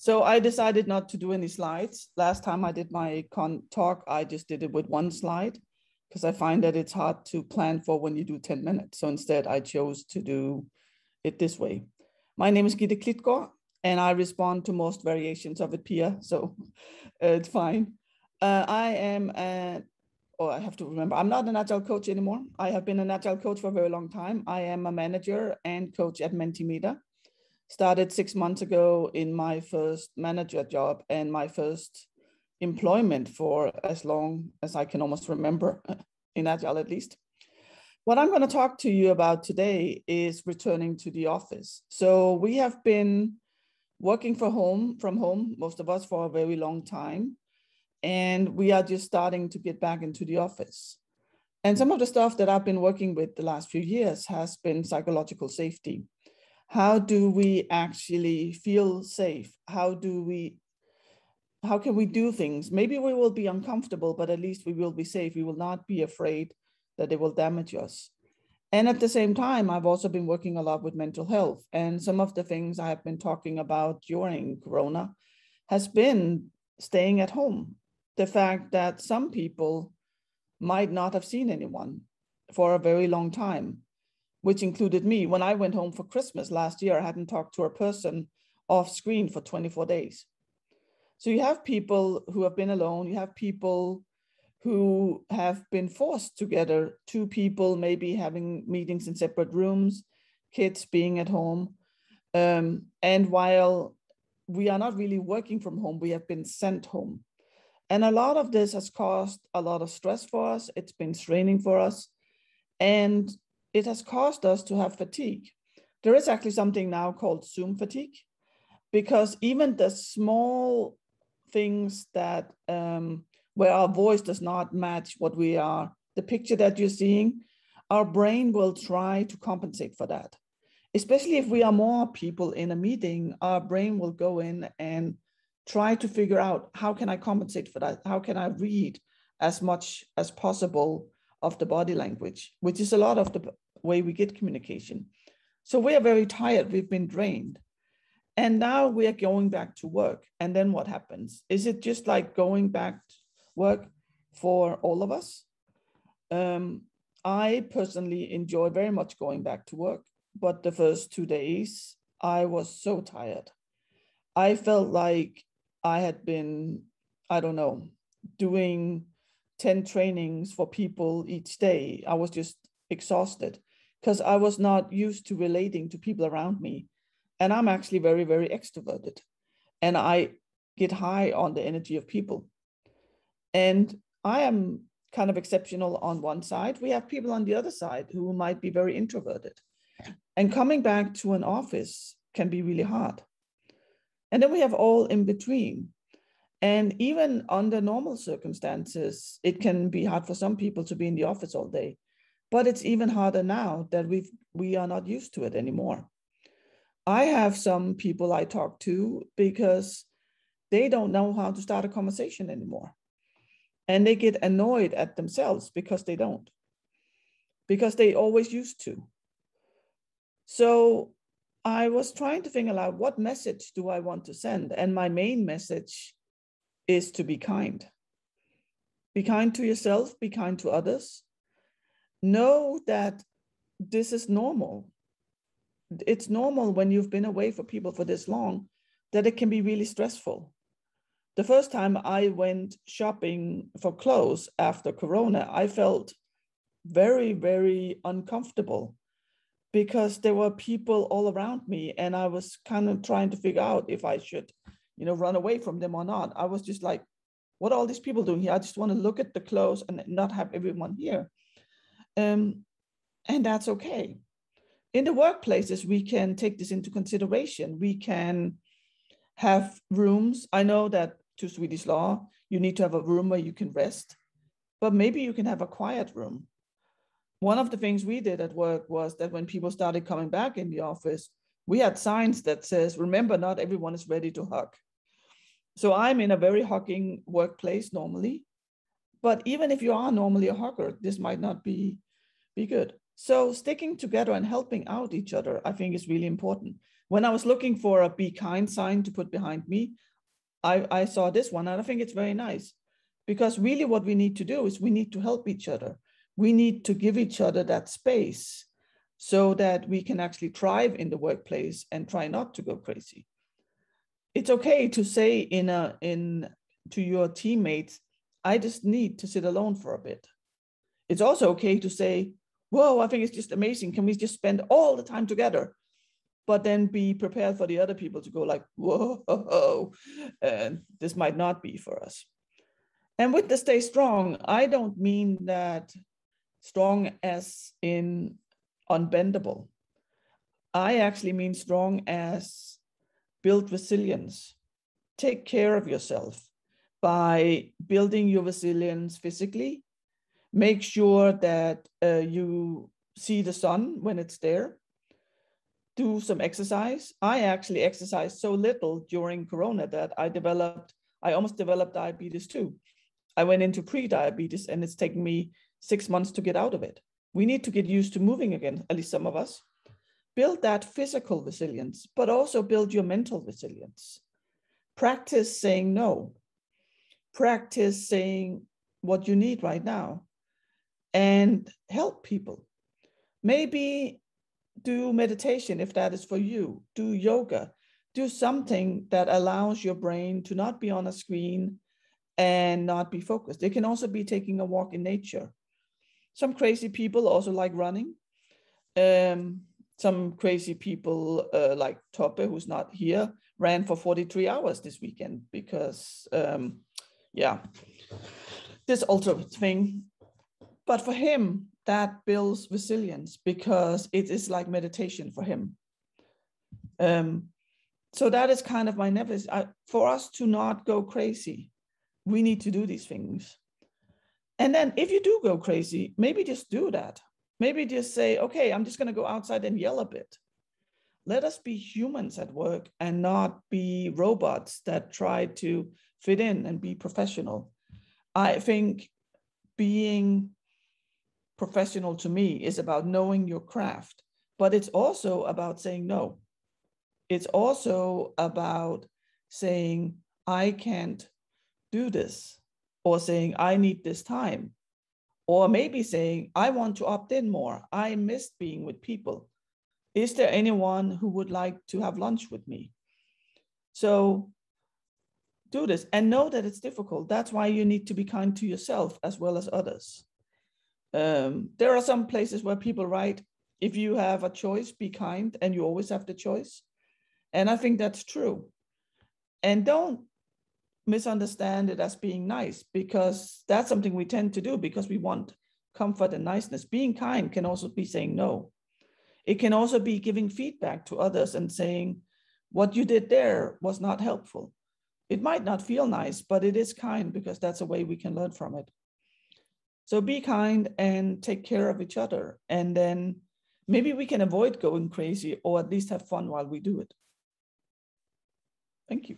So I decided not to do any slides. Last time I did my talk, I just did it with one slide because I find that it's hard to plan for when you do 10 minutes. So instead I chose to do it this way. My name is Gitte Klitgaard and I respond to most variations of it, Pia, so it's fine. I have to remember, I'm not an Agile coach anymore. I have been an Agile coach for a very long time. I am a manager and coach at Mentimeter. Started 6 months ago in my first manager job and my first employment for as long as I can almost remember, in Agile at least. What I'm going to talk to you about today is returning to the office. So we have been working from home, most of us, for a very long time. And we are just starting to get back into the office. And some of the stuff that I've been working with the last few years has been psychological safety. How do we actually feel safe? How can we do things? Maybe we will be uncomfortable, but at least we will be safe. We will not be afraid that it will damage us. And at the same time, I've also been working a lot with mental health. And some of the things I have been talking about during Corona has been staying at home. The fact that some people might not have seen anyone for a very long time, which included me. When I went home for Christmas last year, I hadn't talked to a person off screen for 24 days. So you have people who have been alone. You have people who have been forced together, two people maybe having meetings in separate rooms, kids being at home. And while we are not really working from home, we have been sent home. And a lot of this has caused a lot of stress for us. It's been straining for us. And it has caused us to have fatigue. There is actually something now called Zoom fatigue, because even the small things that where our voice does not match what we are, the picture that you're seeing, our brain will try to compensate for that. Especially if we are more people in a meeting, our brain will go in and try to figure out, how can I compensate for that? How can I read as much as possible of the body language, which is a lot of the way we get communication. So we are very tired, we've been drained. And now we are going back to work. And then what happens? Is it just like going back to work for all of us? I personally enjoy very much going back to work, but the first 2 days, I was so tired. I felt like I had been, doing 10 trainings for people each day. I was just exhausted because I was not used to relating to people around me. And I'm actually very, very extroverted. And I get high on the energy of people. And I am kind of exceptional on one side. We have people on the other side who might be very introverted. And coming back to an office can be really hard. And then we have all in between. And even under normal circumstances, it can be hard for some people to be in the office all day. But it's even harder now that we are not used to it anymore. I have some people I talk to because they don't know how to start a conversation anymore. And they get annoyed at themselves because they don't. Because they always used to. So I was trying to figure out, what message do I want to send? And my main message is to be kind. Be kind to yourself, be kind to others. Know that this is normal. It's normal when you've been away from people for this long, that it can be really stressful. The first time I went shopping for clothes after Corona, I felt very, very uncomfortable because there were people all around me and I was kind of trying to figure out if I should, run away from them or not. I was just like, what are all these people doing here? I just want to look at the clothes and not have everyone here. And that's okay. In the workplaces, we can take this into consideration. We can have rooms. I know that to Swedish law, you need to have a room where you can rest, but maybe you can have a quiet room. One of the things we did at work was that when people started coming back in the office, we had signs that says, remember, not everyone is ready to hug. So I'm in a very hugging workplace normally, but even if you are normally a hugger, this might not be good. So sticking together and helping out each other, I think, is really important. When I was looking for a be kind sign to put behind me, I saw this one, and I think it's very nice, because really what we need to do is we need to help each other. We need to give each other that space so that we can actually thrive in the workplace and try not to go crazy. It's okay to say to your teammates, I just need to sit alone for a bit. It's also okay to say, whoa, I think it's just amazing. Can we just spend all the time together? But then be prepared for the other people to go like, whoa, and this might not be for us. And with the stay strong, I don't mean that strong as in unbendable. I actually mean strong as build resilience. Take care of yourself by building your resilience physically. Make sure that you see the sun when it's there. Do some exercise. I actually exercised so little during Corona that I almost developed diabetes too. I went into pre-diabetes, and it's taken me 6 months to get out of it. We need to get used to moving again, at least some of us. Build that physical resilience, but also build your mental resilience. Practice saying no. Practice saying what you need right now, and help people. Maybe do meditation if that is for you. Do yoga. Do something that allows your brain to not be on a screen and not be focused. It can also be taking a walk in nature. Some crazy people also like running. Some crazy people like Toppe, who's not here, ran for 43 hours this weekend because, this ultra thing. But for him, that builds resilience because it is like meditation for him. So that is kind of my nephew. For us to not go crazy, we need to do these things. And then if you do go crazy, maybe just do that. Maybe just say, okay, I'm just going to go outside and yell a bit. Let us be humans at work and not be robots that try to fit in and be professional. I think being professional to me is about knowing your craft, but it's also about saying no. It's also about saying, I can't do this, or saying, I need this time, or maybe saying, I want to opt in more. I missed being with people. Is there anyone who would like to have lunch with me? So do this and know that it's difficult. That's why you need to be kind to yourself as well as others. There are some places where people write, if you have a choice, be kind, and you always have the choice. And I think that's true. And don't misunderstand it as being nice, because that's something we tend to do because we want comfort and niceness. Being kind can also be saying no. It can also be giving feedback to others and saying, what you did there was not helpful. It might not feel nice, but it is kind because that's a way we can learn from it. So be kind and take care of each other. And then maybe we can avoid going crazy, or at least have fun while we do it. Thank you.